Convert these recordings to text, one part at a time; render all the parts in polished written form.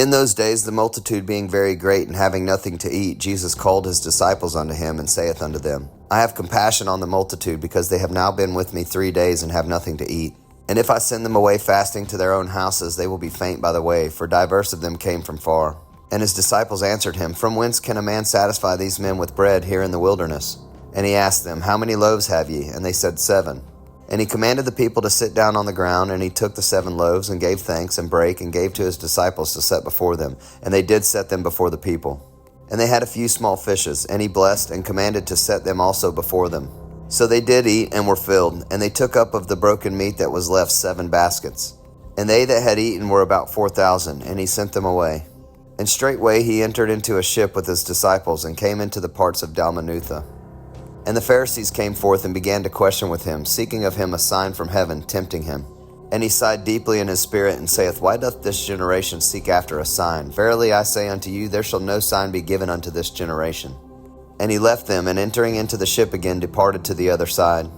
In those days, the multitude being very great and having nothing to eat, Jesus called his disciples unto him, and saith unto them, I have compassion on the multitude, because they have now been with me 3 days, and have nothing to eat. And if I send them away fasting to their own houses, they will be faint by the way, for divers of them came from far. And his disciples answered him, From whence can a man satisfy these men with bread here in the wilderness? And he asked them, How many loaves have ye? And they said, 7. And he commanded the people to sit down on the ground, and he took the 7 loaves, and gave thanks, and brake, and gave to his disciples to set before them. And they did set them before the people. And they had a few small fishes, and he blessed, and commanded to set them also before them. So they did eat, and were filled. And they took up of the broken meat that was left 7 baskets. And they that had eaten were about 4,000, and he sent them away. And straightway he entered into a ship with his disciples, and came into the parts of Dalmanutha. And the Pharisees came forth and began to question with him, seeking of him a sign from heaven, tempting him. And he sighed deeply in his spirit, and saith, Why doth this generation seek after a sign? Verily I say unto you, there shall no sign be given unto this generation. And he left them, and entering into the ship again, departed to the other side.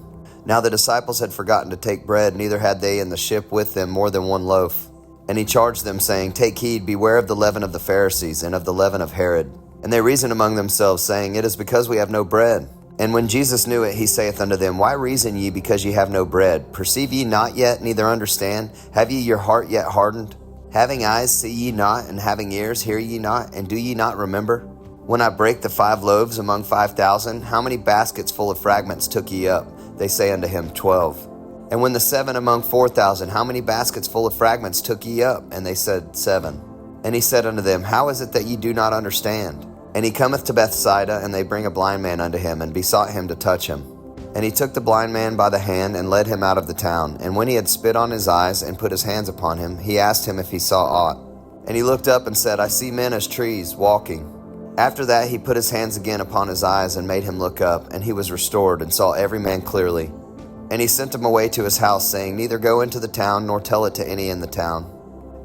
Now the disciples had forgotten to take bread, neither had they in the ship with them more than 1 loaf. And he charged them, saying, Take heed, beware of the leaven of the Pharisees, and of the leaven of Herod. And they reasoned among themselves, saying, It is because we have no bread. And when Jesus knew it, he saith unto them, Why reason ye because ye have no bread? Perceive ye not yet, neither understand? Have ye your heart yet hardened? Having eyes see ye not, and having ears hear ye not, and do ye not remember? When I brake the 5 loaves among 5,000, how many baskets full of fragments took ye up? They say unto him, 12. And when the 7 among 4,000, how many baskets full of fragments took ye up? And they said, 7. And he said unto them, How is it that ye do not understand? And he cometh to Bethsaida, and they bring a blind man unto him, and besought him to touch him. And he took the blind man by the hand, and led him out of the town. And when he had spit on his eyes, and put his hands upon him, he asked him if he saw aught. And he looked up and said, I see men as trees, walking. After that he put his hands again upon his eyes, and made him look up, and he was restored, and saw every man clearly. And he sent him away to his house, saying, Neither go into the town, nor tell it to any in the town.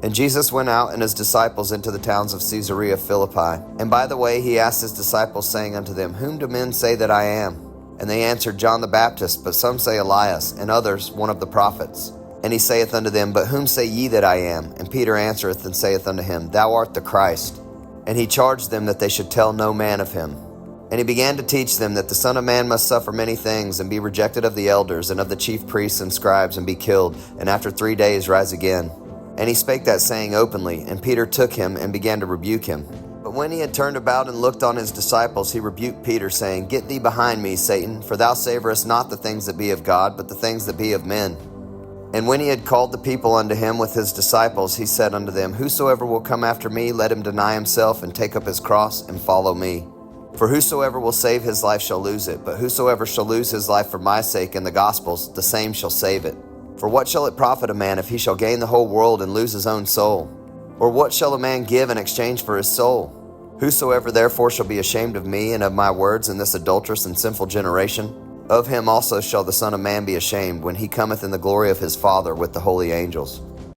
And Jesus went out and his disciples into the towns of Caesarea Philippi. And by the way he asked his disciples, saying unto them, Whom do men say that I am? And they answered, John the Baptist, but some say Elias, and others one of the prophets. And he saith unto them, But whom say ye that I am? And Peter answereth and saith unto him, Thou art the Christ. And he charged them that they should tell no man of him. And he began to teach them that the Son of Man must suffer many things, and be rejected of the elders, and of the chief priests and scribes, and be killed, and after 3 days rise again. And he spake that saying openly, and Peter took him and began to rebuke him. But when he had turned about and looked on his disciples, he rebuked Peter, saying, Get thee behind me, Satan, for thou savorest not the things that be of God, but the things that be of men. And when he had called the people unto him with his disciples, he said unto them, Whosoever will come after me, let him deny himself, and take up his cross, and follow me. For whosoever will save his life shall lose it, but whosoever shall lose his life for my sake and the gospel's, the same shall save it. For what shall it profit a man if he shall gain the whole world and lose his own soul? Or what shall a man give in exchange for his soul? Whosoever therefore shall be ashamed of me and of my words in this adulterous and sinful generation, of him also shall the Son of Man be ashamed when he cometh in the glory of his Father with the holy angels.